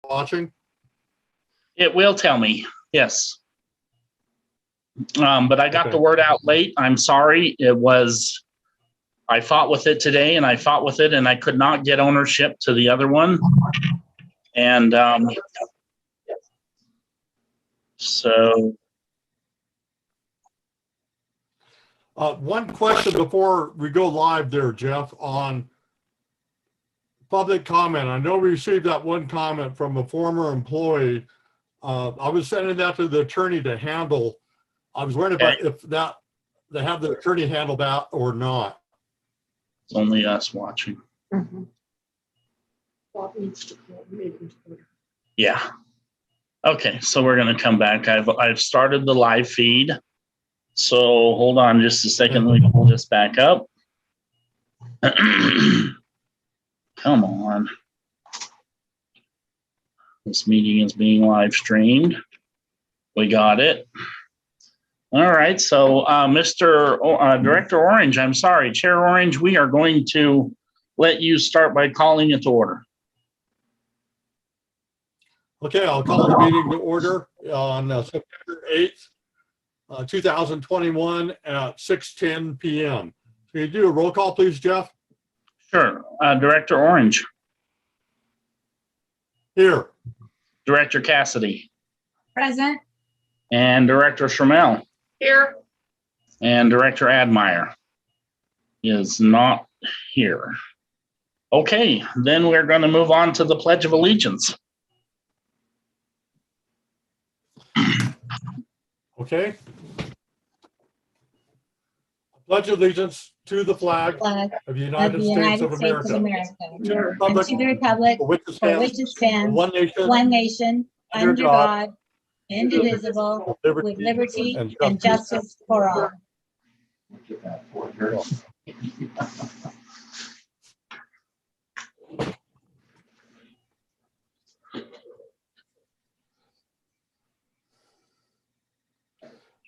watching? It will tell me, yes. But I got Okay. the word out late. I'm sorry. I fought with it today and I fought with it and I could not get ownership to the other one. And so. One question before we go live there, Jeff, on public comment. I know we received that one comment from a former employee. I was sending that to the attorney to handle. I was wondering about if that they have the attorney handle that or not. It's only us watching. Mm-hmm. Bob needs to call the meeting to order. Yeah. Okay, so we're going to come back. I've started the live feed. So hold on just a second. Let me pull this back up. Come on. This meeting is being live streamed. We got it. All right. So Director Orange, I'm sorry, Chair Orange, we are going to let you start by calling it to order. Okay, I'll call the meeting to order on September 8th, 2021 at 6:10 p.m. Can you do a roll call, please, Jeff? Sure. Director Orange. Here. Director Cassidy. Present. And Director Schrammel. Here. And Director Admire is not here. Okay, then we're going to move on to the Pledge of Allegiance. Okay. Pledge allegiance to the flag of the United States of America, and to the republic for which it stands, one nation, under God, indivisible, with liberty and justice for all.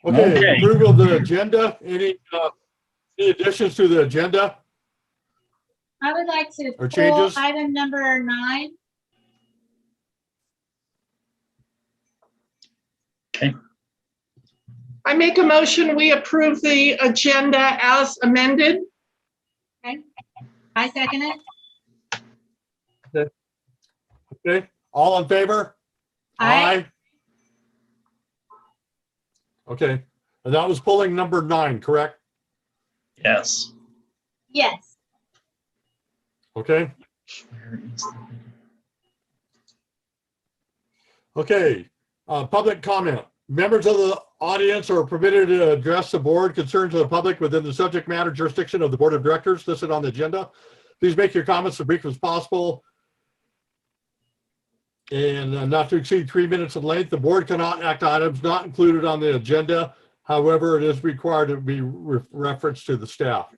Okay, approval of the agenda. Any additions to the agenda? I would like to Or pull changes? item number 9. Okay. I make a motion, we approve the agenda as amended. Okay. I second it. Okay, all in favor? Aye. Okay, and that was pulling number 9, correct? Yes. Yes. Okay. Okay, public comment. Members of the audience are permitted to address the board concerns of the public within the subject matter jurisdiction of the board of directors listed on the agenda. Please make your comments as brief as possible and not to exceed 3 minutes in length. The board cannot act on items not included on the agenda. However, it is required to be referenced to the staff.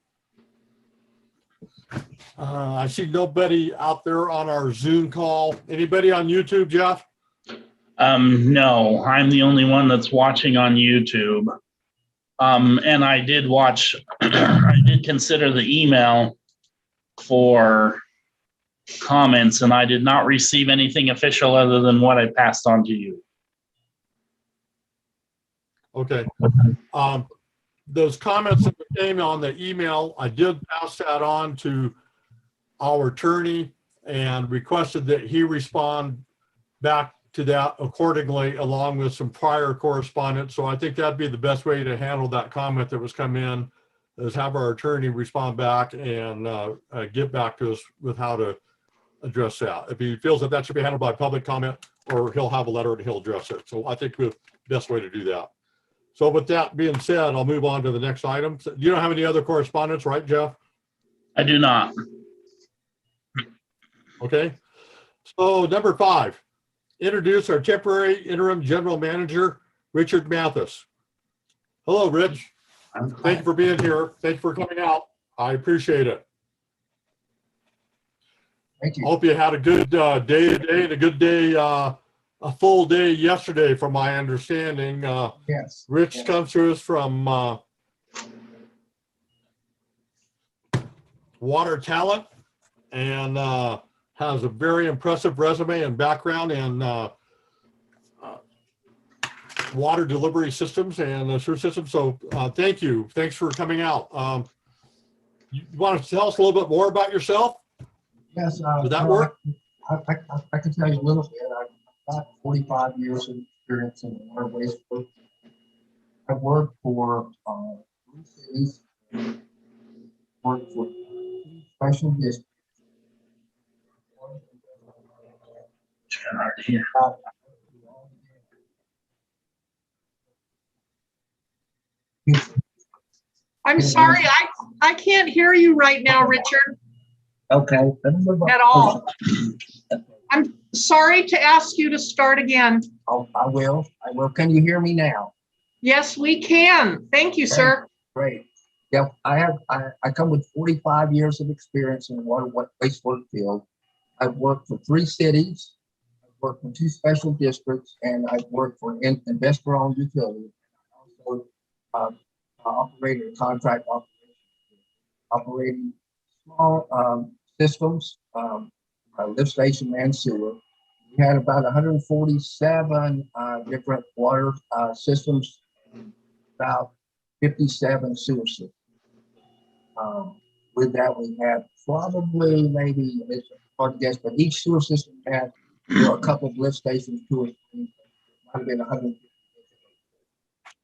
I see nobody out there on our Zoom call. Anybody on YouTube, Jeff? No, I'm the only one that's watching on YouTube. And I did watch, I did consider the email for comments, and I did not receive anything official other than what I passed on to you. Okay. Those comments that came on the email, I did pass that on to our attorney and requested that he respond back to that accordingly, along with some prior correspondence. So I think that'd be the best way to handle that comment that was come in, is have our attorney respond back and get back to us with how to address that. If he feels that that should be handled by public comment, or he'll have a letter and he'll address it. So I think the best way to do that. So with that being said, I'll move on to the next item. So you don't have any other correspondence, right, Jeff? I do not. Okay. So number 5, introduce our temporary interim general manager, Richard Mathis. Hello, Rich. Thank you for being here. Thank you for coming out. I appreciate it. Thank you. Hope you had a good day today and a good day, a full day yesterday, from my understanding. Yes. Rich comes to us from Water Talent, and has a very impressive resume and background in water delivery systems and sewer systems. So thank you. Thanks for coming out. You want to tell us a little bit more about yourself? Yes. Would that work? I can tell you a little bit. I've got 45 years of experience in the water waste work. I've worked for 3 cities, worked for special districts. I'm sorry, I can't hear you right now, Richard, Okay. at all. I'm sorry to ask you to start again. Oh, I will. Can you hear me now? Yes, we can. Thank you, sir. Great. Yeah, I come with 45 years of experience in the water waste work field. I've worked for 3 cities. I've worked for 2 special districts, and I've worked for investor-owned utilities. Also, operated a contract operating small systems, lift station and sewer. We had about 147 different water systems, about 57 sewer systems. With that, we had probably, maybe, it's hard to guess, but each sewer system had a couple of lift stations, 2 or 3, might have been 100.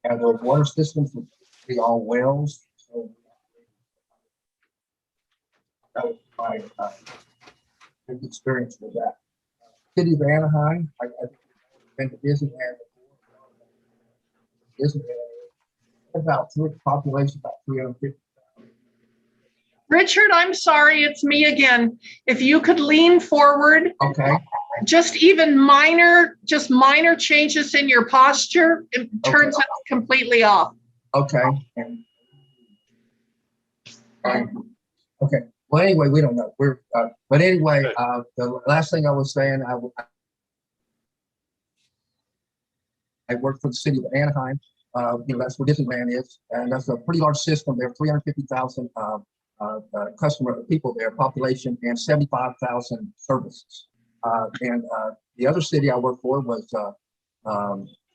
And those water systems would be all wells. So that was my good experience with that. City of Anaheim, I've been to Disneyland before. Disneyland, about population about 350. Richard, I'm sorry, it's me again. If you could lean forward. Okay. Just even minor changes in your posture, it turns it completely off. Okay. Okay. Well, anyway, we don't know. But anyway, the last thing I was saying, I worked for the city of Anaheim. That's where Disneyland is, and that's a pretty large system. There are 350,000 customer people there, population, and 75,000 services. And the other city I worked for was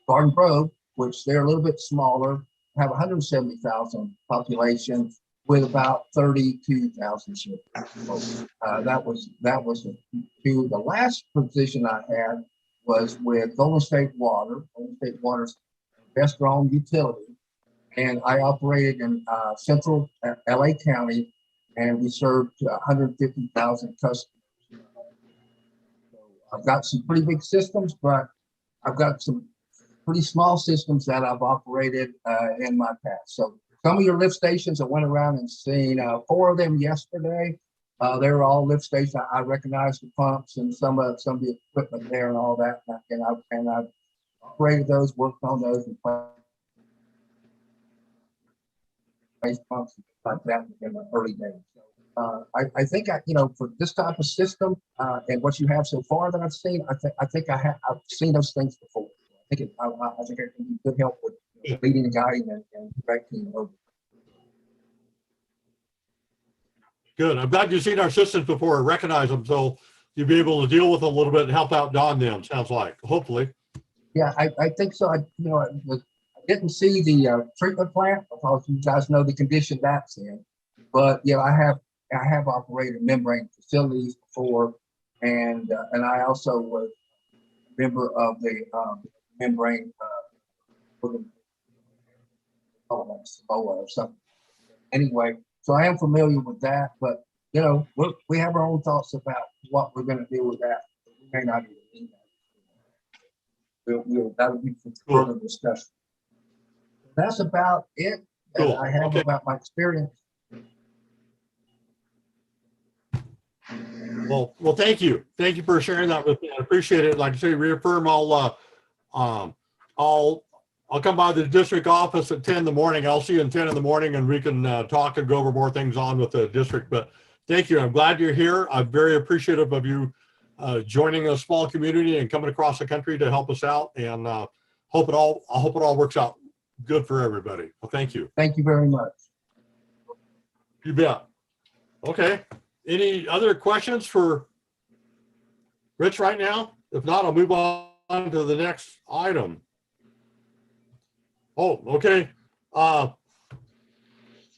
Garden Grove, which they're a little bit smaller, have 170,000 population with about 32,000 services. That was the last position I had was with Golden State Water. Golden State Water's investor-owned utility, and I operated in central LA County, and we served 150,000 customers. So I've got some pretty big systems, but I've got some pretty small systems that I've operated in my past. So some of your lift stations, I went around and seen 4 of them yesterday. They were all lift stations. I recognized the pumps and some of the equipment there and all that, and I've operated those, worked on those, and placed pumps and like that in the early days. So, I think for this type of system and what you have so far that I've seen, I think I've seen those things before. I think it can be good help with leading and guiding and directing over. Good. I'm glad you've seen our systems before and recognize them, so you'll be able to deal with them a little bit and help out Don them, sounds like, hopefully. Yeah, I think so. I didn't see the treatment plant because you guys know the condition that's in. But yeah, I have operated membrane facilities before, and I also was a member of the membrane or something. Anyway, so I am familiar with that, but we have our own thoughts about what we're going to do with that. We may not even need that. That would be for further discussion. That's about it that I have about my experience. Well, thank you. Thank you for sharing that with me. I appreciate it. Like I say, reaffirm I'll come by the district office at 10 in the morning. I'll see you at 10 in the morning and we can talk and go over more things on with the district. But thank you. I'm glad you're here. I'm very appreciative of you joining a small community and coming across the country to help us out, and I hope it all works out good for everybody. Well, thank you. Thank you very much. You bet. Okay. Any other questions for Rich right now? If not, I'll move on to the next item. Oh, okay.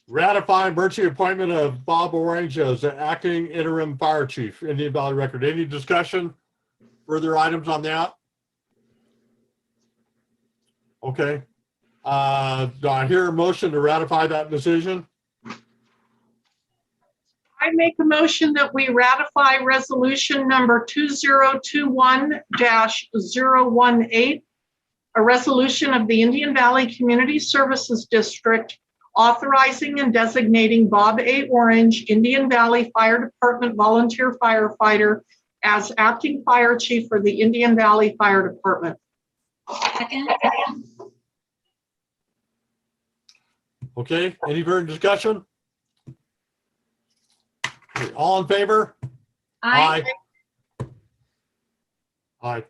Ratify emergency appointment of Bob Orange as the acting interim fire chief, Indian Valley Record. Any discussion? Further items on that? Okay. Do I hear a motion to ratify that decision? I make a motion that we ratify resolution number 2021-018, a resolution of the Indian Valley Community Services District authorizing and designating Bob A. Orange, Indian Valley Fire Department volunteer firefighter, as acting fire chief for the Indian Valley Fire Department. Second. Okay, any further discussion? Okay, all in favor? Aye. Aye.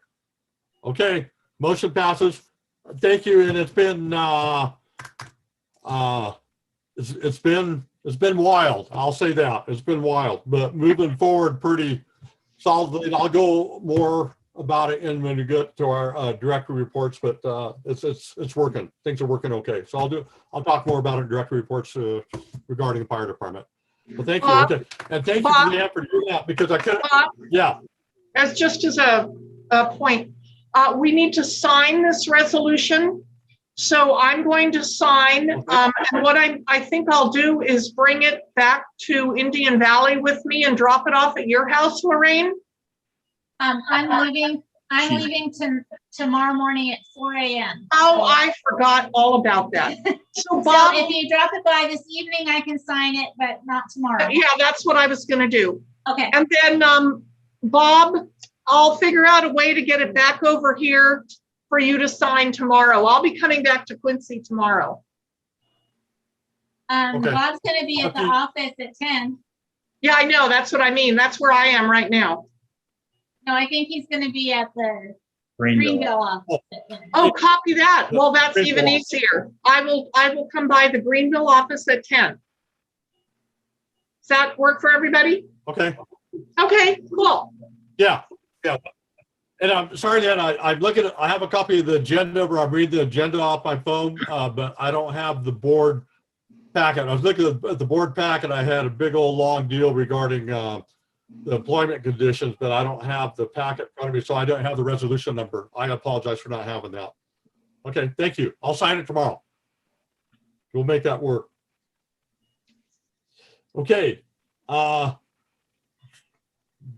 Okay, motion passes. Thank you, and it's been it's been wild. I'll say that. It's been wild, but moving forward pretty solidly. I'll go more about it when we get to our director reports, but it's working. Things are working okay. So I'll talk more about it in director reports regarding the fire department. Well, thank you. Okay. And thank you, Leanne, for doing that, because I couldn't. Yeah. As a point, we need to sign this resolution. So I'm going to sign, and what I think I'll do is bring it back to Indian Valley with me and drop it off at your house, Lorraine. I'm leaving tomorrow morning at 4 a.m. Oh, I forgot all about that. So So Bob, if you drop it by this evening, I can sign it, but not tomorrow. yeah, that's what I was gonna do. Okay. And then, Bob, I'll figure out a way to get it back over here for you to sign tomorrow. I'll be coming back to Quincy tomorrow. Okay. Bob's gonna be at the Okay. office at 10. Yeah, I know. That's what I mean. That's where I am right now. No, I think he's gonna be at the Greenville. Greenville office at 10. Oh, copy that. Well, that's Greenville even office. easier. I will come by the Greenville office at 10. Does that work for everybody? Okay. Okay, cool. Yeah. Yeah. And I'm sorry that I'm looking at, I have a copy of the agenda where I'm reading the agenda off my phone, but I don't have the board packet. I was looking at the board packet. I had a big old long deal regarding the employment conditions, but I don't have the packet in front of me, so I don't have the resolution number. I apologize for not having that. Okay, thank you. I'll sign it tomorrow. We'll make that work. Okay.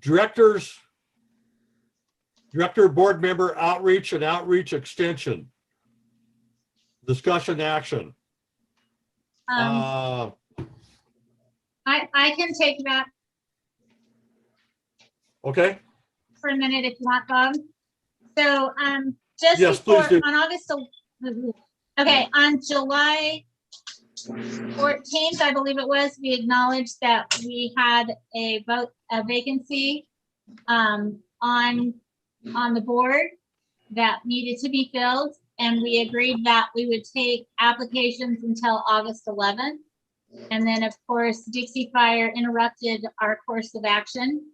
Director, board member outreach and outreach extension. Discussion action. I can take that Okay, for a minute if you want, Bob. So, just Yes, before, please do. on August, okay, on July 14th, I believe it was, we acknowledged that we had a vacancy on the board that needed to be filled, and we agreed that we would take applications until August 11th. And then, of course, Dixie Fire interrupted our course of action.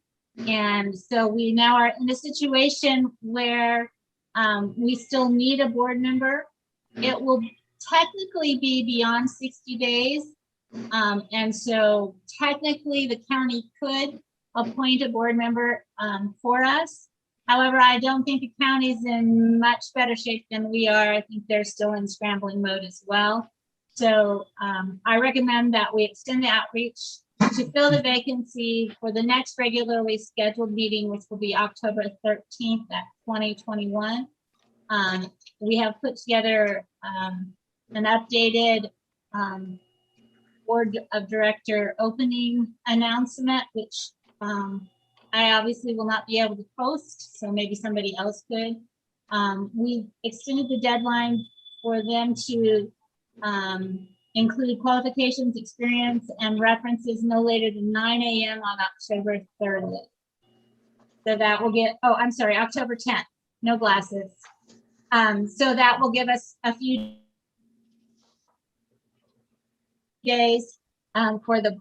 And so we now are in a situation where we still need a board member. It will technically be beyond 60 days. And so technically the county could appoint a board member for us. However, I don't think the county's in much better shape than we are. I think they're still in scrambling mode as well. So I recommend that we extend the outreach to fill the vacancy for the next regularly scheduled meeting, which will be October 13th at 2021. We have put together an updated board of director opening announcement, which I obviously will not be able to post, so maybe somebody else could. We extended the deadline for them to include qualifications, experience, and references no later than 9 a.m. on October 30th. So that will get, oh, I'm sorry, October 10th, no glasses. So that will give us a few days for the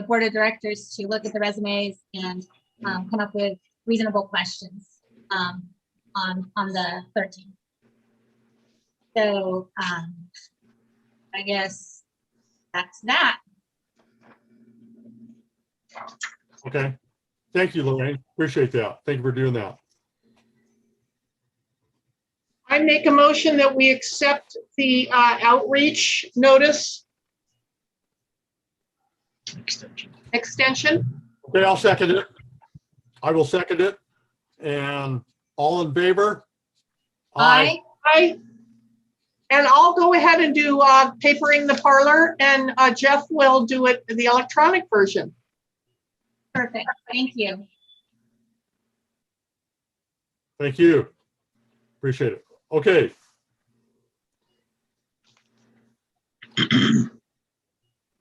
board of directors to look at the resumes and come up with reasonable questions on the 13th. So I guess that's that. Okay. Thank you, Lorraine. Appreciate that. Thank you for doing that. I make a motion that we accept the outreach notice extension. Okay, I'll second it. I will second it. And all in favor? Aye. And I'll go ahead and do papering the parlor, and Jeff will do it, the electronic version. Perfect. Thank you. Thank you. Appreciate it. Okay.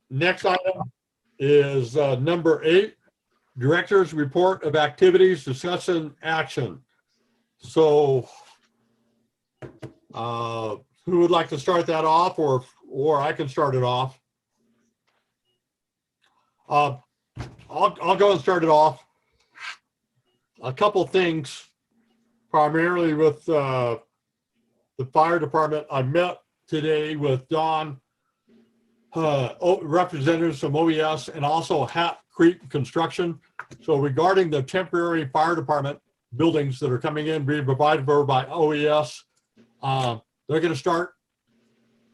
Next item is number 8, Director's Report of Activities, Discussion, Action. So who would like to start that off, or I can start it off? I'll go and start it off. A couple things, primarily with the fire department. I met today with Don, representatives from OES, and also Hat Creek Construction. So regarding the temporary fire department buildings that are coming in, being provided for by OES, they're going to start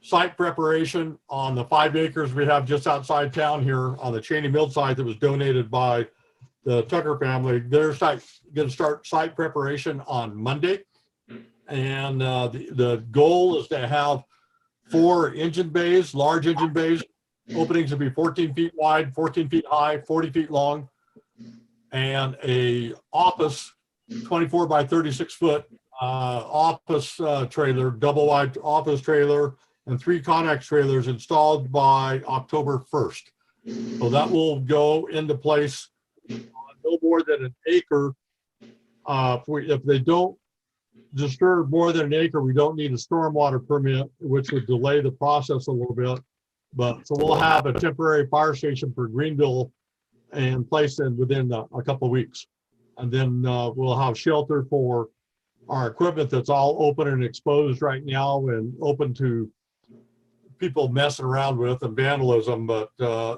site preparation on the 5 acres we have just outside town here on the Cheney Mill site that was donated by the Tucker family. They're going to start site preparation on Monday. And the goal is to have 4 engine bays, large engine bays. Openings will be 14 feet wide, 14 feet high, 40 feet long, and a office 24 by 36 foot office trailer, double wide office trailer, and 3 Connex trailers installed by October 1st. So that will go into place no more than an acre. If they don't disturb more than an acre, we don't need a stormwater permit, which would delay the process a little bit. But so we'll have a temporary fire station for Greenville and placed in within a couple of weeks. And then we'll have shelter for our equipment that's all open and exposed right now and open to people messing around with and vandalism. But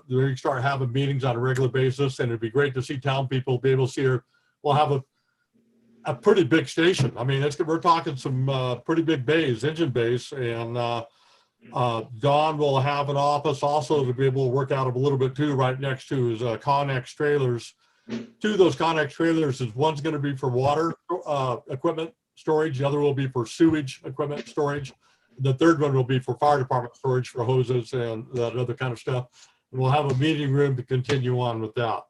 we start having meetings on a regular basis, and it'd be great to see town people be able to see her. We'll have a pretty big station. I mean, we're talking some pretty big bays, engine bays, and Don will have an office also to be able to work out of a little bit too, right next to his Connex trailers. 2 of those Connex trailers is one's going to be for water equipment storage. The other will be for sewage equipment storage. The third one will be for fire department storage for hoses and that other kind of stuff. And we'll have a meeting room to continue on with that.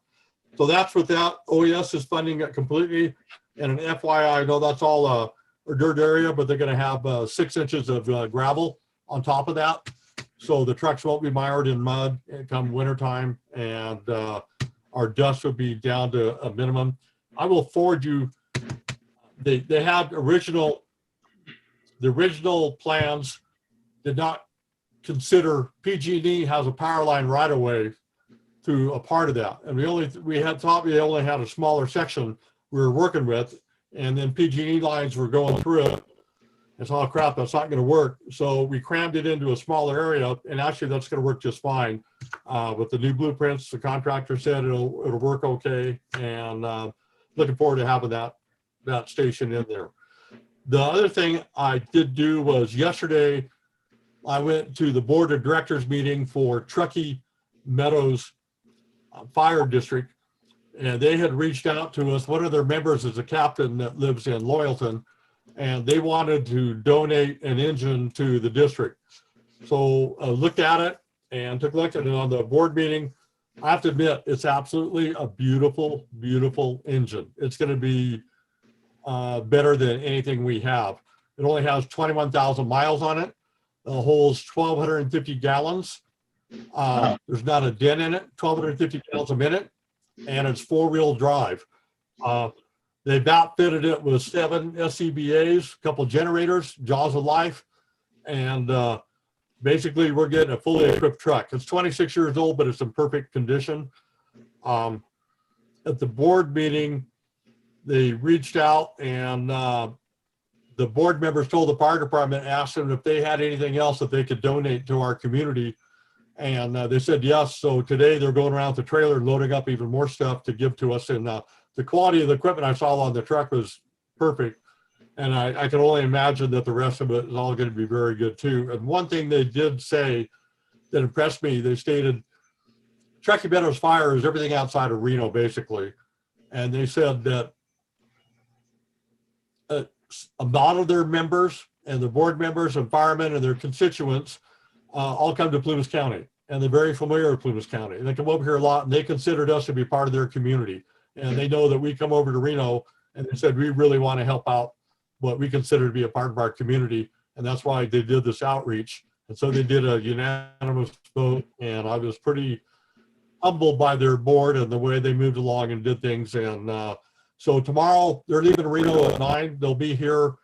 So that's what that. OES is funding it completely. And an FYI, I know that's all a dirt area, but they're going to have 6 inches of gravel on top of that. So the trucks won't be mired in mud come wintertime, and our dust will be down to a minimum. I will forward you, they had the original plans did not consider PG&E has a power line right away to a part of that. And we had thought we only had a smaller section we were working with, and then PG&E lines were going through it. It's all crap, that's not going to work. So we crammed it into a smaller area, and actually that's going to work just fine. With the new blueprints, the contractor said it'll work okay, and looking forward to having that station in there. The other thing I did do was yesterday, I went to the board of directors meeting for Truckee Meadows Fire District, and they had reached out to us. One of their members is a captain that lives in Loyalton, and they wanted to donate an engine to the district. So I looked at it and took a look at it on the board meeting. I have to admit, it's absolutely a beautiful, beautiful engine. It's going to be better than anything we have. It only has 21,000 miles on it. It holds 1,250 gallons. There's not a dent in it, 1,250 gallons a minute, and it's 4-wheel drive. They've outfitted it with 7 SCBAs, a couple generators, jaws of life, and basically we're getting a fully equipped truck. It's 26 years old, but it's in perfect condition. At the board meeting, they reached out and the board members told the fire department, asked them if they had anything else that they could donate to our community. And they said yes. So today they're going around with the trailer and loading up even more stuff to give to us. And the quality of the equipment I saw on the truck was perfect. And I can only imagine that the rest of it is all going to be very good too. And one thing they did say that impressed me, they stated, Truckee Meadows Fire is everything outside of Reno, basically. And they said that a lot of their members and the board members and firemen and their constituents all come to Plumas County, and they're very familiar with Plumas County. And they come over here a lot, and they considered us to be part of their community. And they know that we come over to Reno, and they said, we really want to help out what we consider to be a part of our community. And that's why they did this outreach. And so they did a unanimous vote, and I was pretty humbled by their board and the way they moved along and did things. And so tomorrow they're leaving Reno at 9. They'll be here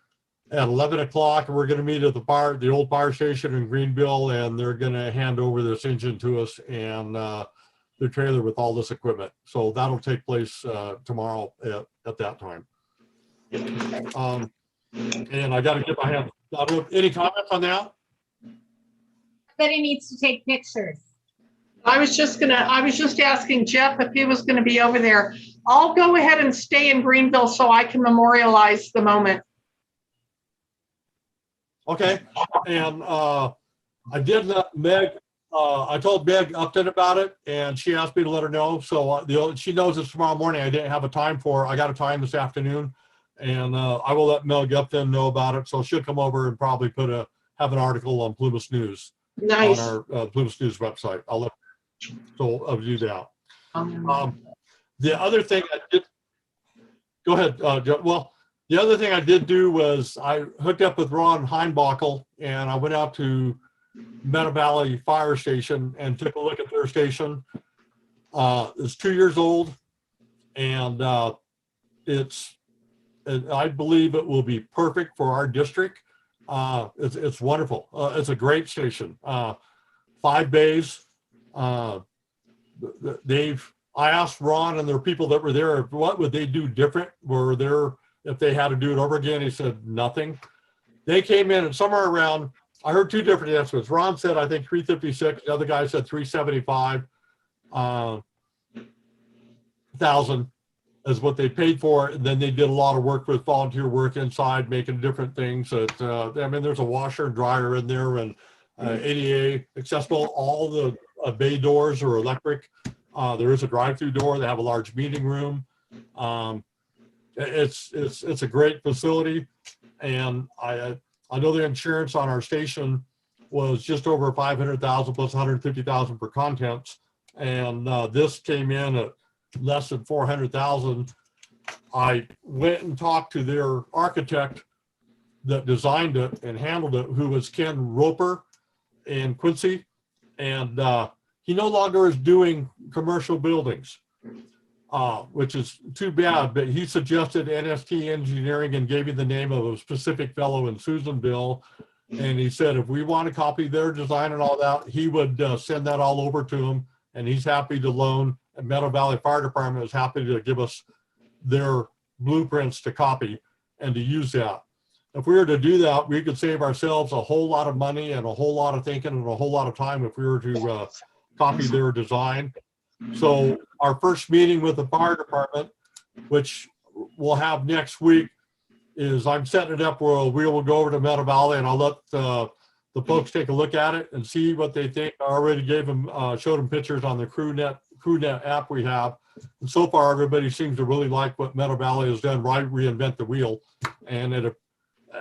at 11 o'clock, and we're going to meet at the old fire station in Greenville, and they're going to hand over this engine to us and their trailer with all this equipment. So that'll take place tomorrow at that time. And I got to get my hand. Any comments on that? Everybody needs to take pictures. I was just asking Jeff if he was gonna be over there. I'll go ahead and stay in Greenville so I can memorialize the moment. Okay. And I did let Meg, I told Meg Upton about it, and she asked me to let her know. So she knows it's tomorrow morning. I didn't have a time for her. I got a time this afternoon, and I will let Meg Upton know about it. So she'll come over and probably have an article on Plumas News. Nice. On our Plumas News website. I'll do that. The other thing I did, go ahead, Joe. Well, the other thing I did do was I hooked up with Ron Heinbockel, and I went out to Meadow Valley Fire Station and took a look at their station. It's 2 years old, and I believe it will be perfect for our district. It's wonderful. It's a great station. 5 bays. I asked Ron and their people that were there, what would they do different? Were there, if they had to do it over again? He said nothing. They came in and somewhere around, I heard 2 different estimates. Ron said, I think 356. The other guy said 375,000 is what they paid for it. And then they did a lot of work with volunteer work inside, making different things. That I mean, there's a washer and dryer in there, and ADA accessible. All the bay doors are electric. There is a drive-through door. They have a large meeting room. It's a great facility, and I know the insurance on our station was just over 500,000 plus 150,000 for contents, and this came in at less than 400,000. I went and talked to their architect that designed it and handled it, who was Ken Roper in Quincy, and he no longer is doing commercial buildings, which is too bad, but he suggested NST Engineering and gave me the name of a specific fellow in Susanville. And he said, if we want to copy their design and all that, he would send that all over to him. And he's happy to loan, and Meadow Valley Fire Department is happy to give us their blueprints to copy and to use that. If we were to do that, we could save ourselves a whole lot of money and a whole lot of thinking and a whole lot of time if we were to copy their design. So our first meeting with the fire department, which we'll have next week, is I'm setting it up where we will go over to Meadow Valley, and I'll let the folks take a look at it and see what they think. I already gave them, showed them pictures on the CrewNet app we have. And so far, everybody seems to really like what Meadow Valley has done, right? Reinvent the wheel, and at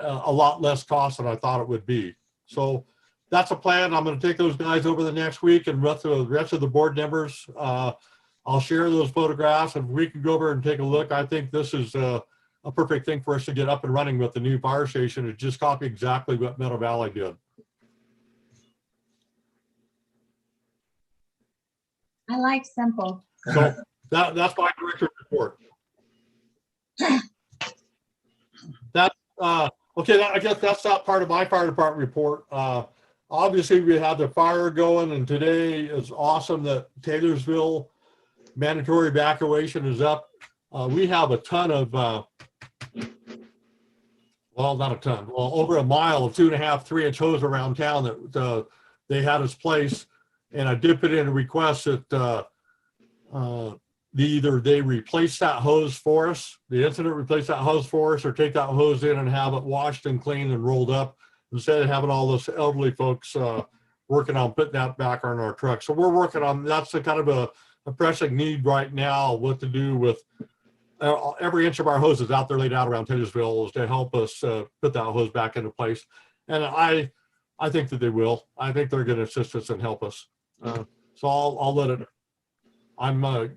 a lot less cost than I thought it would be. So that's a plan. I'm going to take those guys over the next week, and the rest of the board members, I'll share those photographs, and we can go over and take a look. I think this is a perfect thing for us to get up and running with the new fire station, and just copy exactly what Meadow Valley did. I like simple. So that's my director's report. Okay. I guess that's not part of my fire department report. Obviously, we had the fire going, and today is awesome that Taylorsville mandatory evacuation is up. we have a ton of, well, not a ton, well, over a mile of 2.5, 3-inch hose around town that they had us place. And I did put in a request that either they replace that hose for us, the incident replace that hose for us, or take that hose in and have it washed and cleaned and rolled up instead of having all those elderly folks working on putting that back on our truck. So we're working on, that's a kind of a pressing need right now, what to do with every inch of our hoses out there laid out around Taylorsville is to help us put that hose back into place. And I think that they will. I think they're going to assist us and help us. So I'll let it, I'm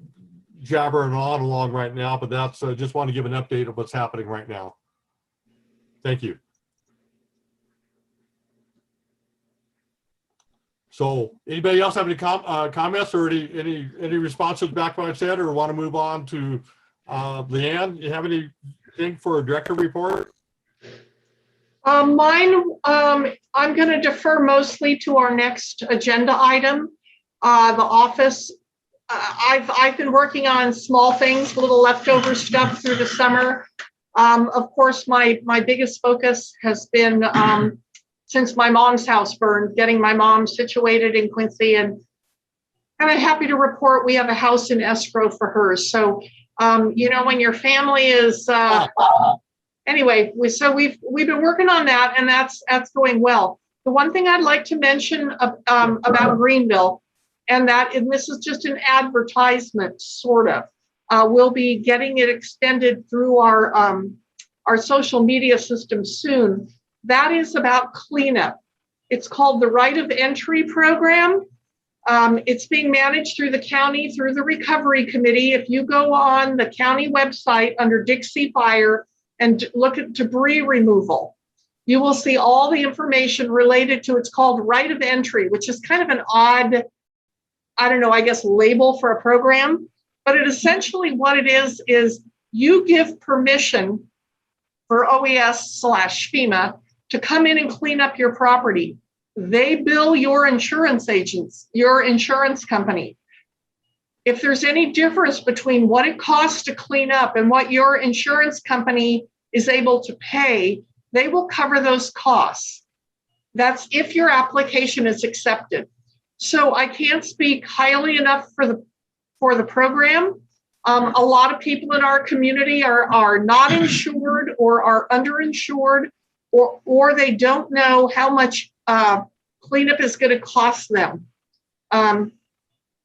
jabbering on along right now, but that's just want to give an update of what's happening right now. Thank you. So anybody else have any comments or any responses back to what I said, or want to move on to Leanne? You have anything for a director report? Mine, I'm going to defer mostly to our next agenda item. The office, I've been working on small things, little leftover stuff through the summer. Of course, my biggest focus has been since my mom's house burned, getting my mom situated in Quincy, and I'm happy to report we have a house in escrow for hers. So, you know, when your family is anyway, we've been working on that, and that's going well. The one thing I'd like to mention about Greenville, and this is just an advertisement, sort of. We'll be getting it extended through our social media system soon. That is about cleanup. It's called the Right of Entry Program. It's being managed through the county, through the Recovery Committee. If you go on the county website under Dixie Fire and look at debris removal, you will see all the information related to, it's called Right of Entry, which is kind of an odd, I don't know, I guess, label for a program. But it essentially what it is you give permission for OES/FEMA to come in and clean up your property. They bill your insurance agents, your insurance company. If there's any difference between what it costs to clean up and what your insurance company is able to pay, they will cover those costs. That's if your application is accepted. So I can't speak highly enough for the program. A lot of people in our community are not insured or are underinsured, or they don't know how much cleanup is going to cost them.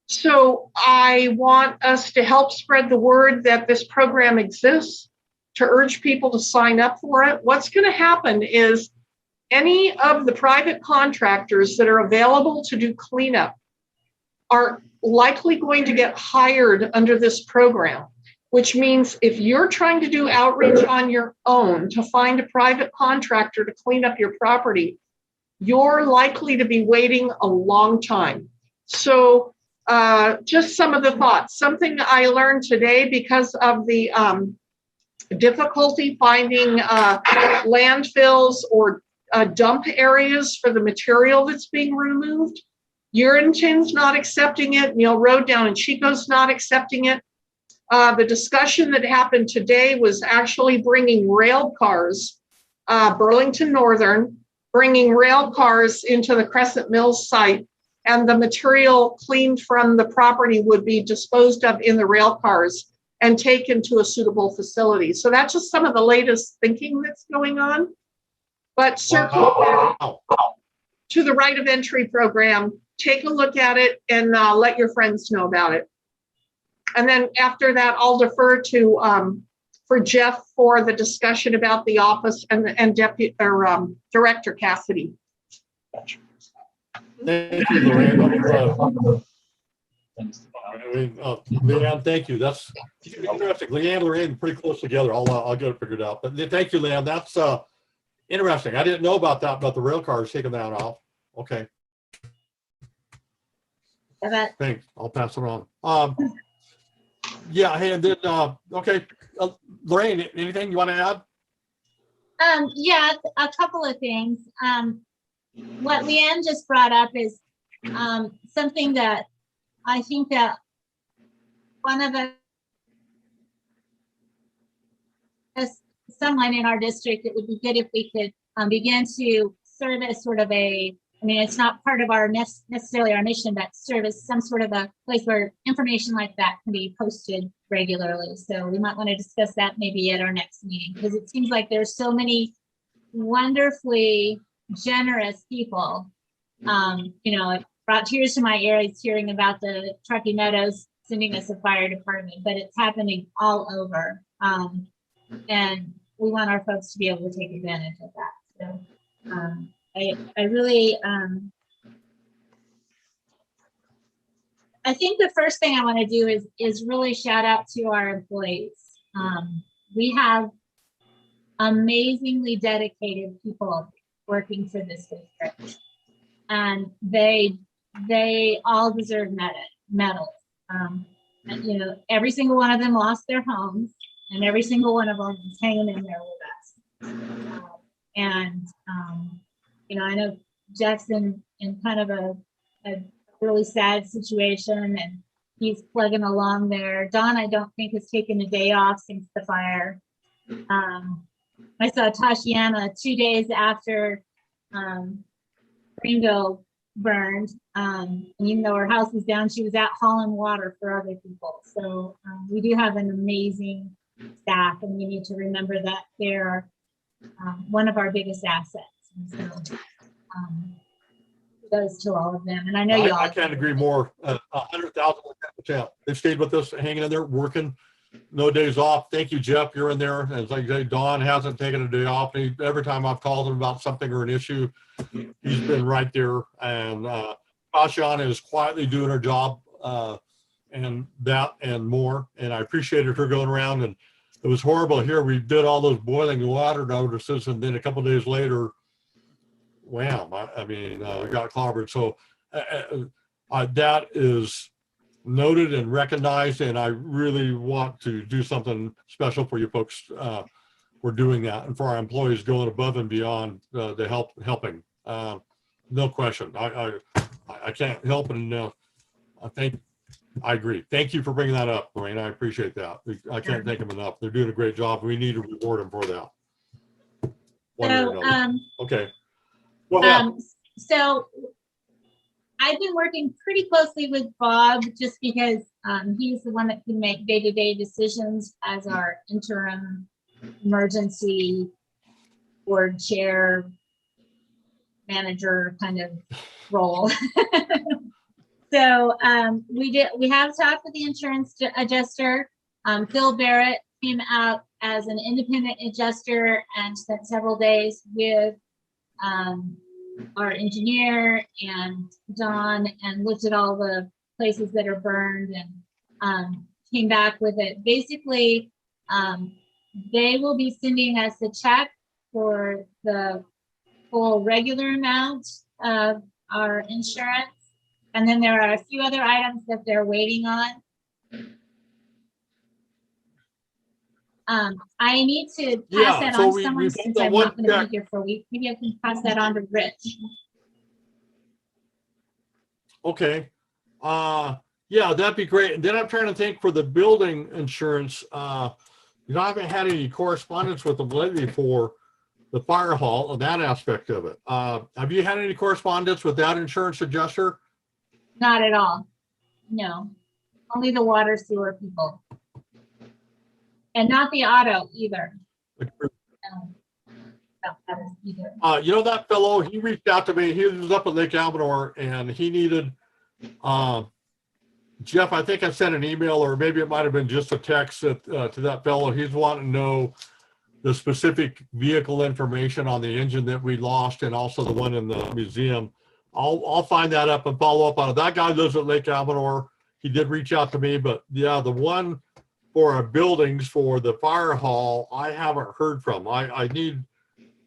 So I want us to help spread the word that this program exists, to urge people to sign up for it. What's going to happen is any of the private contractors that are available to do cleanup are likely going to get hired under this program, which means if you're trying to do outreach on your own to find a private contractor to clean up your property, you're likely to be waiting a long time. So just some of the thoughts. Something I learned today because of the difficulty finding landfills or dump areas for the material that's being removed. Urinton's not accepting it. Neil Road down in Chico's not accepting it. The discussion that happened today was actually bringing rail cars, Burlington Northern, bringing rail cars into the Crescent Mills site, and the material cleaned from the property would be disposed of in the rail cars and taken to a suitable facility. So that's just some of the latest thinking that's going on. But certainly to the Right of Entry program, take a look at it and let your friends know about it. And then after that, I'll defer to for Jeff for the discussion about the office and Deputy or Director Cassidy. Thank you, Lorraine. Leanne, thank you. That's interesting. Leanne and Lorraine pretty close together. I'll get it figured out. But thank you, Leanne. That's interesting. I didn't know about that, about the rail cars taking that off. Okay. Thanks. I'll pass it on. Yeah. Hey, and then okay, Lorraine, anything you want to add? Yeah, a couple of things. What Leanne just brought up is something that I think that one of the someone in our district, it would be good if we could begin to serve as sort of a, I mean, it's not part of our necessarily our mission, but serve as some sort of a place where information like that can be posted regularly. So we might want to discuss that maybe at our next meeting, because it seems like there's so many wonderfully generous people. You know, it brought tears to my ears hearing about the Truckee Meadows sending us a fire department, but it's happening all over. And we want our folks to be able to take advantage of that. So I really, I think the first thing I want to do is really shout out to our employees. We have amazingly dedicated people working for this district, and they all deserve medals. And, you know, every single one of them lost their homes, and every single one of them is hanging in there with us. You know, I know Jeff's in kind of a really sad situation, and he's plugging along there. Don, I don't think, has taken a day off since the fire. I saw Tashiana 2 days after Greenville burned. Even though her house was down, she was out hauling water for other people. So we do have an amazing staff, and we need to remember that they're one of our biggest assets. And so goes to all of them. And I know you all. I can't agree more. 100,000%. They've stayed with us, hanging in there, working, no days off. Thank you, Jeff. You're in there. As I say, Don hasn't taken a day off. Every time I've called him about something or an issue, he's been right there. And Tashiana is quietly doing her job, and that and more. And I appreciated her going around. And it was horrible here. We did all those boiling water notices, and then a couple of days later, wham! I mean, we got clobbered. So that is noted and recognized, and I really want to do something special for you folks for doing that, and for our employees going above and beyond the helping. No question. I can't help it. I agree. Thank you for bringing that up, Lorraine. I appreciate that. I can't thank them enough. They're doing a great job. We need to reward them for that. Okay. Go ahead. So I've been working pretty closely with Bob, just because he's the one that can make day-to-day decisions as our interim emergency board chair manager kind of role. So we have talked with the insurance adjuster. Phil Barrett came out as an independent adjuster and spent several days with our engineer and Don, and looked at all the places that are burned, and came back with it. Basically, they will be sending us a check for the full regular amount of our insurance. And then there are a few other items that they're waiting on. I need to pass that on to someone, since I'm not going to be here for a week. Maybe I can pass that on to Rich. Okay. Yeah, that'd be great. And then I'm trying to think for the building insurance. I haven't had any correspondence with them lately for the fire hall and that aspect of it. Have you had any correspondence with that insurance adjuster? Not at all. No, only the water sewer people. And not the auto either. Either. That fellow, he reached out to me. He was up at Lake Almanor, and he needed, Jeff, I think I sent an email, or maybe it might have been just a text to that fellow. He's wanting to know the specific vehicle information on the engine that we lost, and also the one in the museum. I'll find that up and follow up on it. That guy lives at Lake Almanor. He did reach out to me, but yeah, the one for our buildings for the fire hall, I haven't heard from. I need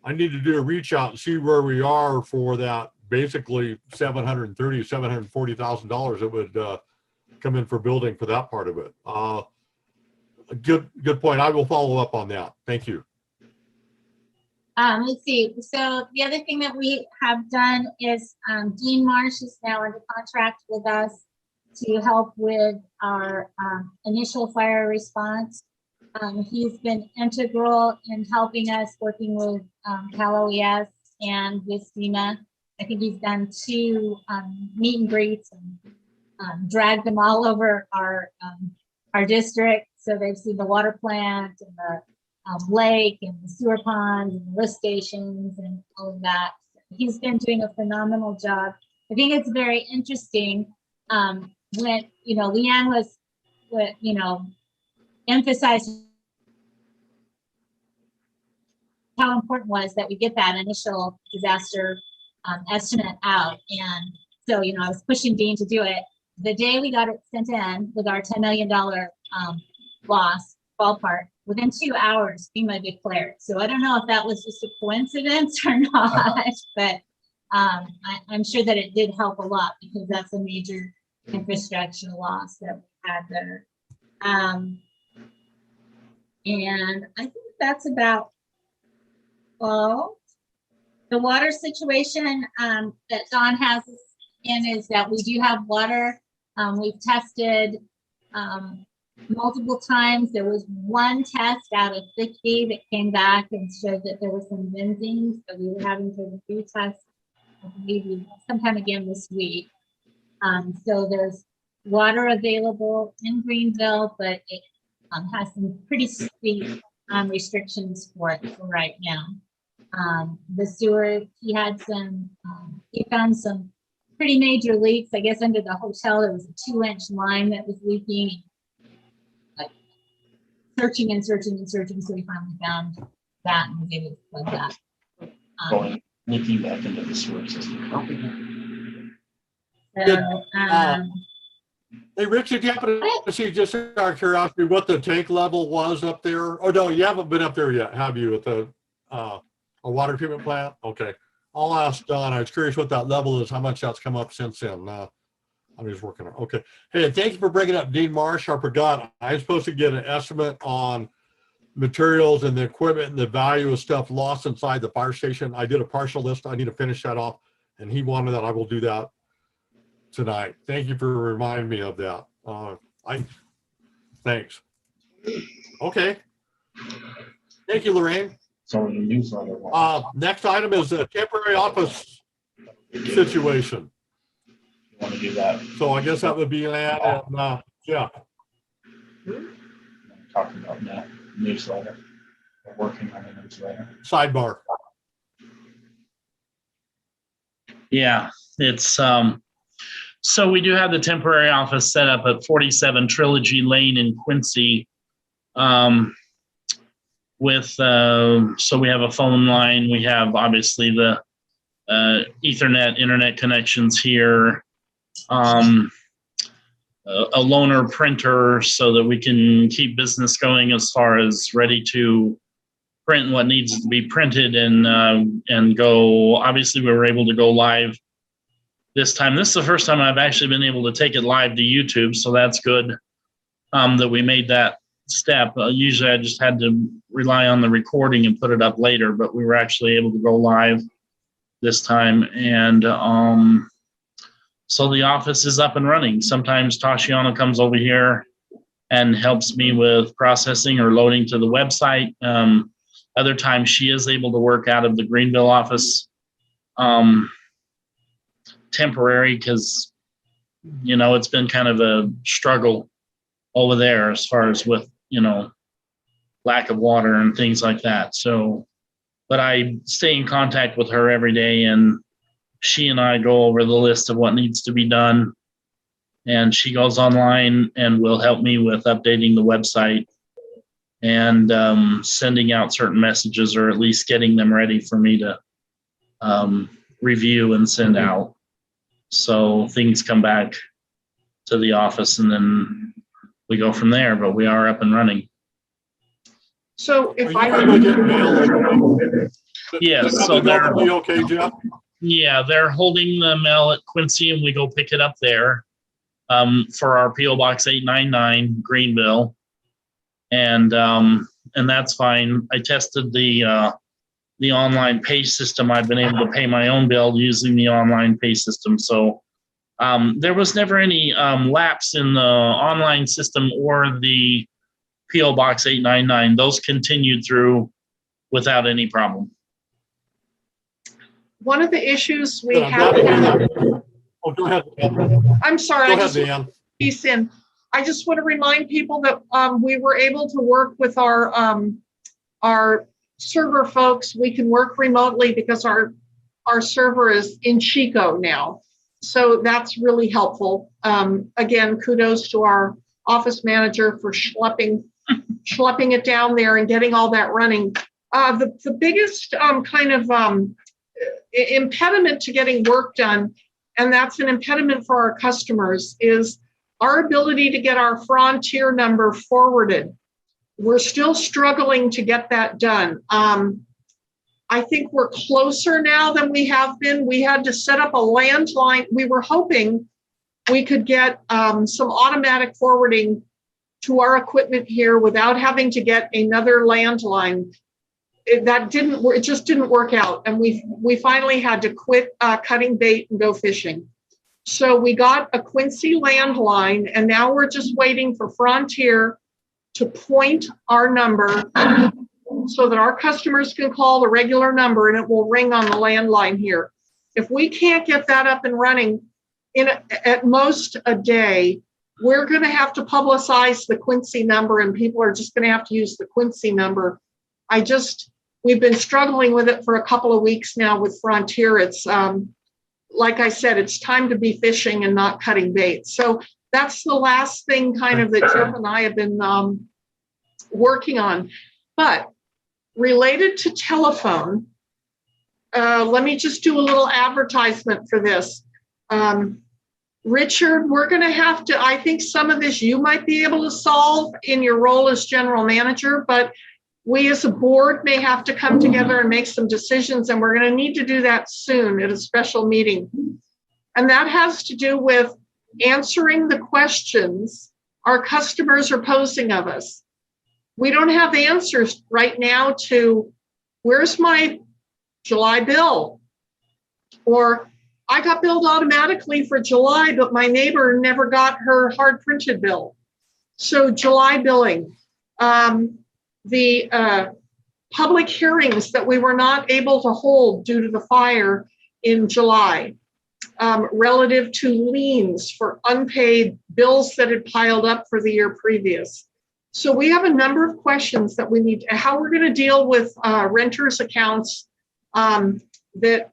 to do a reach out and see where we are for that. Basically, $740,000 that would come in for building for that part of it. Good point. I will follow up on that. Thank you. Let's see. So the other thing that we have done is Dean Marsh is now under contract with us to help with our initial fire response. He's been integral in helping us, working with Cal OES and with SEMA. I think he's done 2 meet and greets and dragged them all over our district. So they've seen the water plant and the lake and the sewer ponds and the lift stations and all of that. He's been doing a phenomenal job. I think it's very interesting when, Leanne was, emphasized how important was that we get that initial disaster estimate out. And so, I was pushing Dean to do it. The day we got it sent in with our $10 million loss ballpark, within 2 hours, FEMA declared. So I don't know if that was just a coincidence or not, but I'm sure that it did help a lot because that's a major infrastructure loss that we had there. And I think that's about all. The water situation that Don has in is that we do have water. We've tested multiple times. There was one test out of 50 that came back and showed that there was some benzene. So we were having to retest maybe sometime again this week. So there's water available in Greenville, but it has some pretty steep restrictions for it for right now. The sewer, he found some pretty major leaks. I guess under the hotel, there was a 2-inch line that was leaking. Like searching and searching and searching, so we finally found that and was able to plug that. Leaking back into the sewer system. So, Hey, Rich, did you happen to see, just out of curiosity, what the tank level was up there? Oh, no, you haven't been up there yet, have you, at the a water treatment plant? Okay. I'll ask Don. I was curious what that level is, how much that's come up since then. I'm just working on it. Okay. Hey, thank you for bringing up Dean Marsh. I forgot. I'm supposed to get an estimate on materials and the equipment and the value of stuff lost inside the fire station. I did a partial list. I need to finish that off, and he wanted that. I will do that tonight. Thank you for reminding me of that. Thanks. Okay. Thank you, Lorraine. So the newsletter. Next item is a temporary office situation. You want to do that? So I guess that would be Ann and Jeff. Talking about the newsletter. We're working on a newsletter. Sidebar. Yeah, it's so we do have the temporary office set up at 47 Trilogy Lane in Quincy. So we have a phone line. We have obviously the Ethernet internet connections here, a loaner printer so that we can keep business going as far as ready to print what needs to be printed and go. Obviously, we were able to go live this time. This is the first time I've actually been able to take it live to YouTube, so that's good that we made that step. Usually I just had to rely on the recording and put it up later, but we were actually able to go live this time. And so the office is up and running. Sometimes Tashiana comes over here and helps me with processing or loading to the website. Other times she is able to work out of the Greenville office temporary because, it's been kind of a struggle over there as far as with, lack of water and things like that. So, but I stay in contact with her every day, and she and I go over the list of what needs to be done. And she goes online and will help me with updating the website and sending out certain messages, or at least getting them ready for me to review and send out. So things come back to the office and then we go from there, but we are up and running. So if Are you I able to get mail? Yes, So so they're okay, Jeff? Yeah, they're holding the mail at Quincy, and we go pick it up there for our PO Box 899 Greenville, and that's fine. I tested the online pay system. I've been able to pay my own bill using the online pay system, so there was never any lapse in the online system or the PO Box 899. Those continued through without any problem. One of the issues we I'm glad to hear have, that. Oh, go ahead. I'm sorry, Go I ahead, just Dan. piece in. I just want to remind people that we were able to work with our server folks. We can work remotely because our server is in Chico now. So that's really helpful. Again, kudos to our office manager for schlepping it down there and getting all that running. The biggest kind of impediment to getting work done, and that's an impediment for our customers, is our ability to get our Frontier number forwarded. We're still struggling to get that done. I think we're closer now than we have been. We had to set up a landline. We were hoping we could get some automatic forwarding to our equipment here without having to get another landline. It just didn't work out. And we finally had to quit cutting bait and go fishing. So we got a Quincy landline, and now we're just waiting for Frontier to point our number so that our customers can call the regular number and it will ring on the landline here. If we can't get that up and running at most a day, we're going to have to publicize the Quincy number, and people are just going to have to use the Quincy number. We've been struggling with it for a couple of weeks now with Frontier. It's like I said, it's time to be fishing and not cutting bait. So that's the last thing kind of that Jeff and I have been working on. But related to telephone, let me just do a little advertisement for this. Richard, we're going to have to, I think some of this you might be able to solve in your role as general manager, but we as a board may have to come together and make some decisions, and we're going to need to do that soon at a special meeting. And that has to do with answering the questions our customers are posing of us. We don't have answers right now to, where's my July bill? Or I got billed automatically for July, but my neighbor never got her hard printed bill. So July billing, the public hearings that we were not able to hold due to the fire in July, relative to liens for unpaid bills that had piled up for the year previous. So we have a number of questions that we need, how we're going to deal with renters' accounts that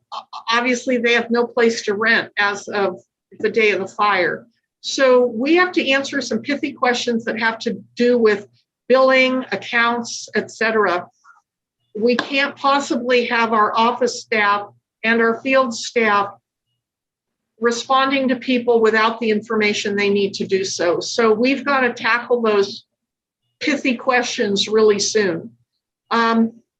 obviously they have no place to rent as of the day of the fire. So we have to answer some pithy questions that have to do with billing, accounts, etc. We can't possibly have our office staff and our field staff responding to people without the information they need to do so. So we've got to tackle those pithy questions really soon.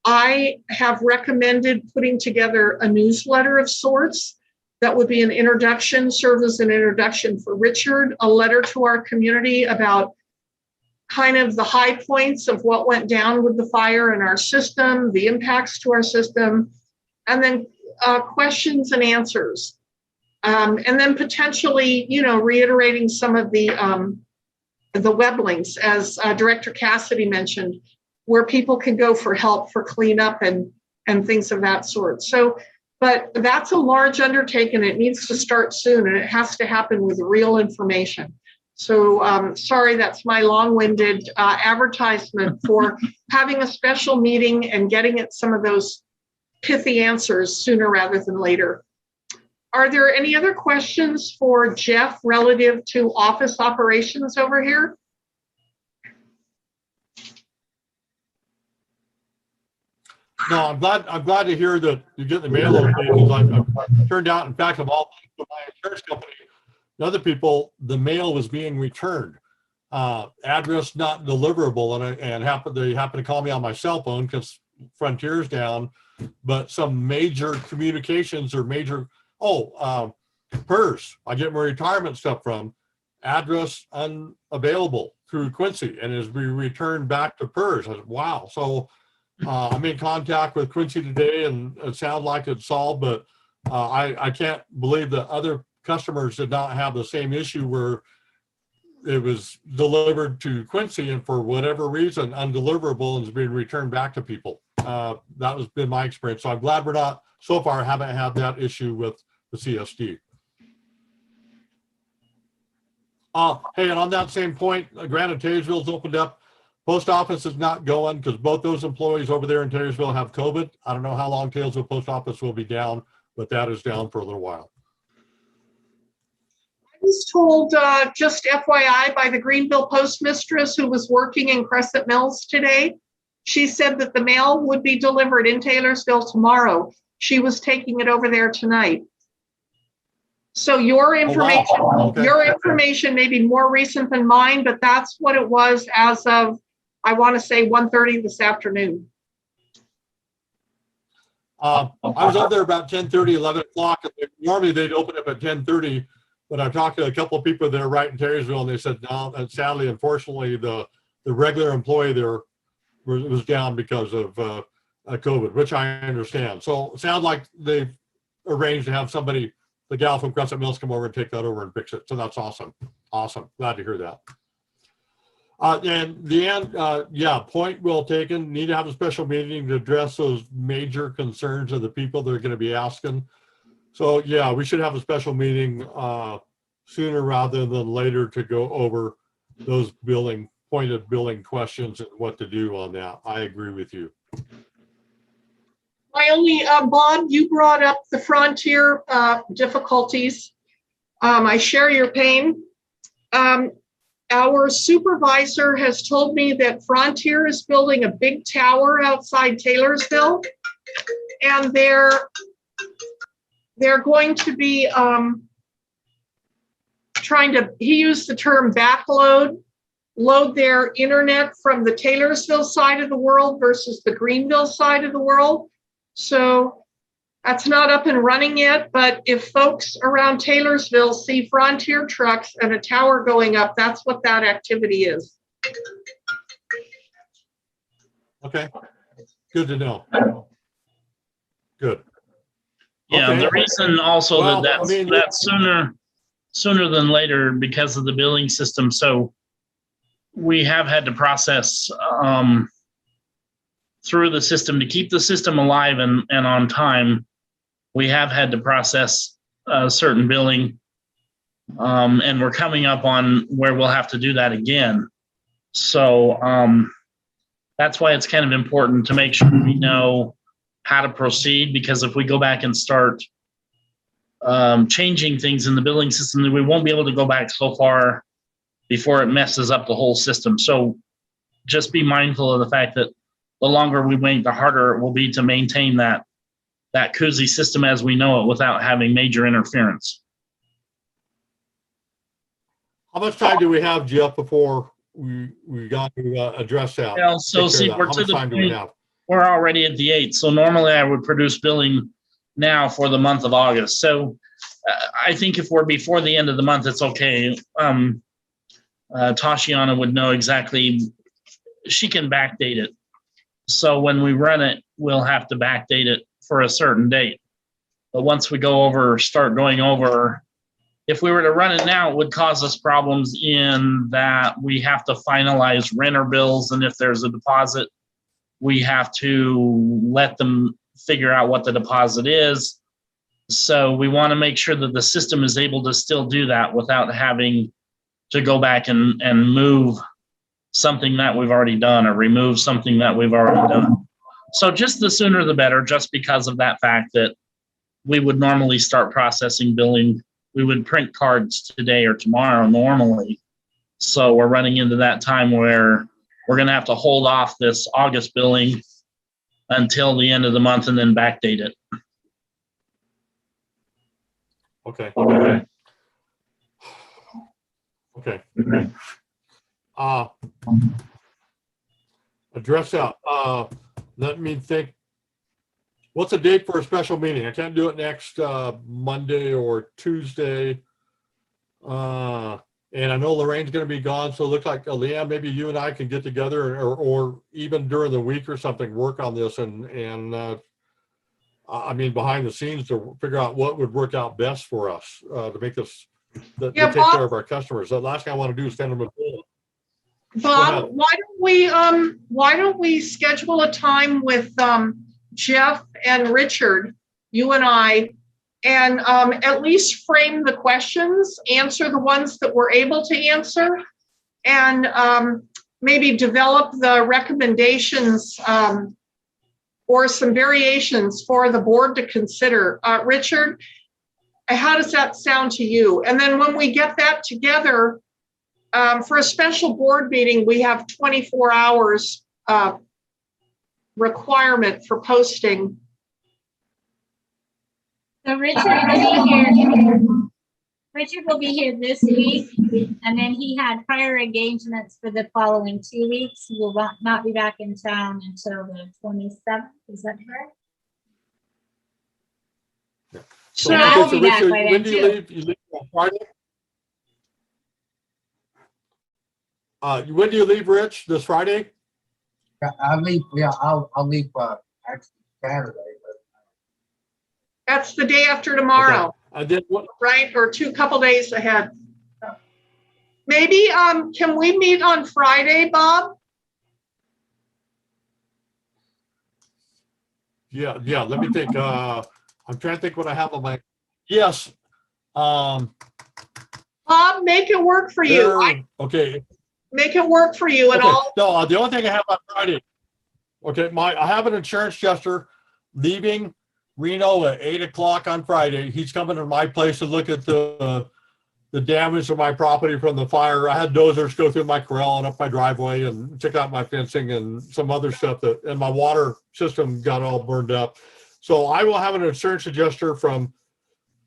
I have recommended putting together a newsletter of sorts that would be an introduction, serve as an introduction for Richard, a letter to our community about kind of the high points of what went down with the fire in our system, the impacts to our system, and then questions and answers. And then potentially, reiterating some of the web links, as Director Cassidy mentioned, where people can go for help for cleanup and things of that sort. So, but that's a large undertaking. It needs to start soon, and it has to happen with real information. So sorry, that's my long-winded advertisement for having a special meeting and getting at some of those pithy answers sooner rather than later. Are there any other questions for Jeff relative to office operations over here? No, I'm glad to hear that you get the mail notifications. I've turned out, in fact, of all my insurance company, the other people, the mail was being returned, address not deliverable, and they happened to call me on my cell phone because Frontier's down, but some major communications or major PERS, I get my retirement stuff from, address unavailable through Quincy, and is returned back to PERS. I said, wow. So I'm in contact with Quincy today, and it sounds like it's solved, but I can't believe that other customers did not have the same issue where it was delivered to Quincy and for whatever reason, undeliverable and is being returned back to people. That has been my experience. So I'm glad we're not, so far, haven't had that issue with the CSD. Hey, and on that same point, granted, Taylorsville's opened up. Post office is not going because both those employees over there in Taylorsville have COVID. I don't know how long Taylorsville post office will be down, but that is down for a little while. I was told, just FYI, by the Greenville postmistress who was working in Crescent Mills today. She said that the mail would be delivered in Taylorsville tomorrow. She was taking it over there tonight. So your information, Okay. your information may be more recent than mine, but that's what it was as of, I want to say 1:30 this afternoon. I was up there about 10:30, 11 o'clock. Normally they'd open up at 10:30, but I talked to a couple of people there right in Taylorsville, and they said, no, and sadly, unfortunately, the regular employee there was down because of COVID, which I understand. So it sounds like they've arranged to have somebody, the gal from Crescent Mills, come over and take that over and fix it. So that's awesome. Awesome. Glad to hear that. And Deanne, yeah, point well taken. Need to have a special meeting to address those major concerns of the people that are going to be asking. So yeah, we should have a special meeting sooner rather than later to go over those pointed billing questions and what to do on that. I agree with you. My only, Bob, you brought up the Frontier difficulties. I share your pain. Our supervisor has told me that Frontier is building a big tower outside Taylorsville, and they're going to be trying to, he used the term backload, load their internet from the Taylorsville side of the world versus the Greenville side of the world. So that's not up and running yet, but if folks around Taylorsville see Frontier trucks and a tower going up, that's what that activity is. Okay, good to know. Good. Yeah, Okay. the reason also Well, that I mean, that's sooner than later because of the billing system. So we have had to process through the system to keep the system alive and on time. We have had to process certain billing, and we're coming up on where we'll have to do that again. So that's why it's kind of important to make sure we know how to proceed, because if we go back and start changing things in the billing system, then we won't be able to go back so far before it messes up the whole system. So just be mindful of the fact that the longer we wait, the harder it will be to maintain that koozie system as we know it without having major interference. How much time do we have, Jeff, before we got to address that? Well, so see, we're How to much the time do we point, have? we're already at the 8th. So normally I would produce billing now for the month of August. So I think if we're before the end of the month, it's okay. Tashiana would know exactly, she can backdate it. So when we run it, we'll have to backdate it for a certain date. But once we start going over, if we were to run it now, it would cause us problems in that we have to finalize renter bills. And if there's a deposit, we have to let them figure out what the deposit is. So we want to make sure that the system is able to still do that without having to go back and move something that we've already done or remove something that we've already done. So just the sooner the better, just because of that fact that we would normally start processing billing. We would print cards today or tomorrow normally. So we're running into that time where we're going to have to hold off this August billing until the end of the month and then backdate it. Okay. Address that. Let me think. What's the date for a special meeting? I can't do it next Monday or Tuesday. And I know Lorraine's going to be gone, so it looks like Leanne, maybe you and I can get together, or even during the week or something, work on this and I mean behind the scenes to figure out what would work out best for us to make this that Yeah, to take Bob- care of our customers. The last thing I want to do is send them a bill. Bob, why don't we schedule a time with Jeff and Richard, you and I, and at least frame the questions, answer the ones that we're able to answer, and maybe develop the recommendations or some variations for the board to consider. Richard, how does that sound to you? And then when we get that together, for a special board meeting, we have 24 hours requirement for posting. So Richard will be here. Richard will be here this week, and then he had prior engagements for the following 2 weeks. He will not be back in town until the 27th. Is that correct? So I'll be back Richard, by then, when do you too. leave? You leave on Friday? When do you leave, Rich? This Friday? I'll leave actually Saturday, but that's the day after tomorrow, Okay. And then what? right? Or couple days ahead. Maybe, can we meet on Friday, Bob? Yeah. Let me think. I'm trying to think what I have on my. Yes. Bob, make it work for you. Okay. Make it work for you and Okay. all. No, the only thing I have on Friday. Okay, I have an insurance adjuster leaving Reno at 8 o'clock on Friday. He's coming to my place to look at the damage to my property from the fire. I had dozers go through my corral and up my driveway and check out my fencing and some other stuff and my water system got all burned up. So I will have an insurance adjuster from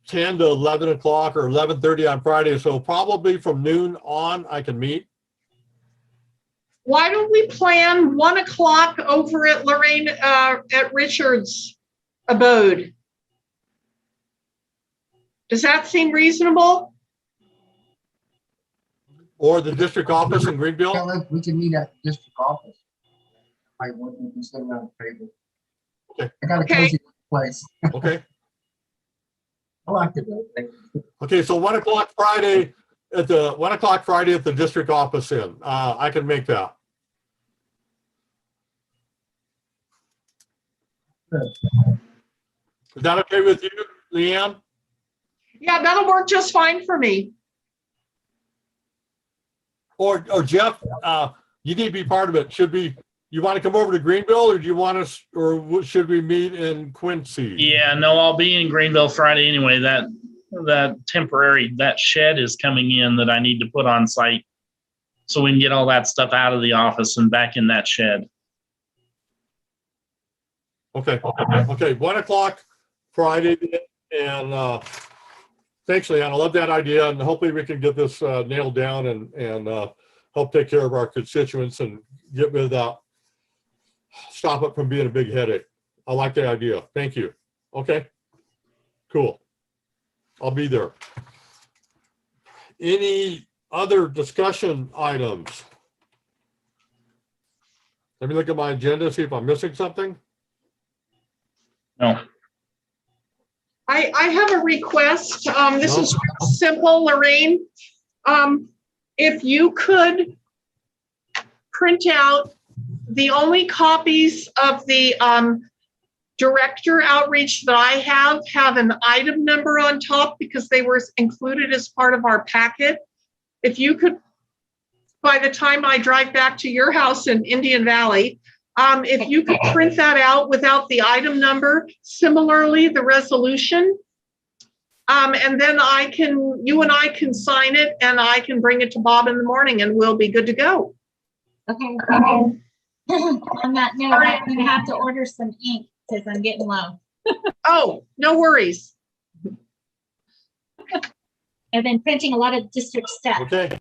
10 to 11 o'clock or 11:30 on Friday. So probably from noon on, I can meet. Why don't we plan 1 o'clock over at Lorraine, at Richard's abode? Does that seem reasonable? Or the district office in Greenville? we can meet at the district office. I want to be sitting around the table. Okay. I got a Okay. cozy place. Okay. I like it. Okay, so 1 o'clock Friday at the 1 o'clock Friday at the district office in. I can make that. Is that okay with you, Leanne? Yeah, that'll work just fine for me. Or Jeff, you need to be part of it. You want to come over to Greenville or do you want us, or should we meet in Quincy? Yeah, no, I'll be in Greenville Friday anyway. That shed is coming in that I need to put on site so we can get all that stuff out of the office and back in that shed. Okay. 1 o'clock Friday. And thanks, Leanne. I love that idea. And hopefully we can get this nailed down and help take care of our constituents and get rid of that. Stop it from being a big headache. I like the idea. Thank you. Okay, cool. I'll be there. Any other discussion items? Let me look at my agenda, see if I'm missing something. No. I have a request. This No. is real simple, Lorraine. If you could print out the only copies of the director outreach that I have an item number on top because they were included as part of our packet. If you could, by the time I drive back to your house in Indian Valley, if you could print that out without the item number, similarly, the resolution, and then you and I can sign it and I can bring it to Bob in the morning and we'll be good to go. Okay. On that note, I'm gonna have to order some ink because I'm getting low. Oh, no worries. I've been printing a lot of district stuff. Okay.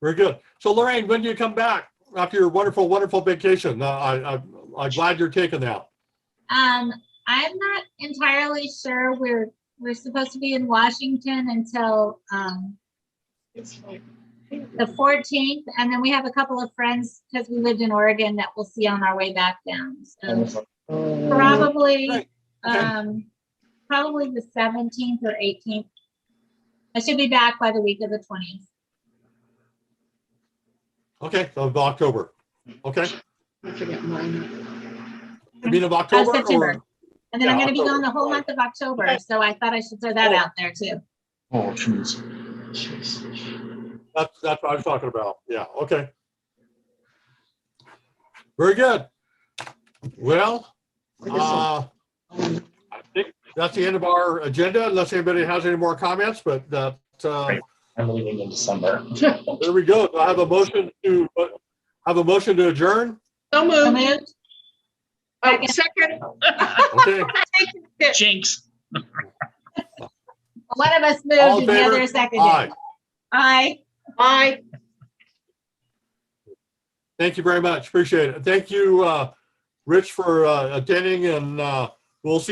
Very good. So Lorraine, when do you come back after your wonderful, wonderful vacation? I'm glad you're taking that. I'm not entirely sure. We're supposed to be in Washington until It's fine. the 14th, and then we have a couple of friends because we lived in Oregon that we'll see on our way back down. So probably Great. Okay. probably the 17th or 18th. I should be back by the week of the 20th. Okay, of October. Okay, I forget mine. I mean of October September. or? And then Yeah, I'm gonna be October, gone the whole right. month of October, Okay. so I thought I should throw that Oh. out there too. Oh, jeez. That's what I was talking about. Yeah, okay. Very good. Well, I think that's the end of our agenda, unless anybody has any more comments, but Right. I'm leaving in December. there we go. Do I have a motion to adjourn? So So moved. moved. Oh, second. Okay. Jinx. One of us All moved in and the favor? other seconded. Aye. Aye. Bye. Thank you very much. Appreciate it. Thank you, Rich, for attending, and we'll see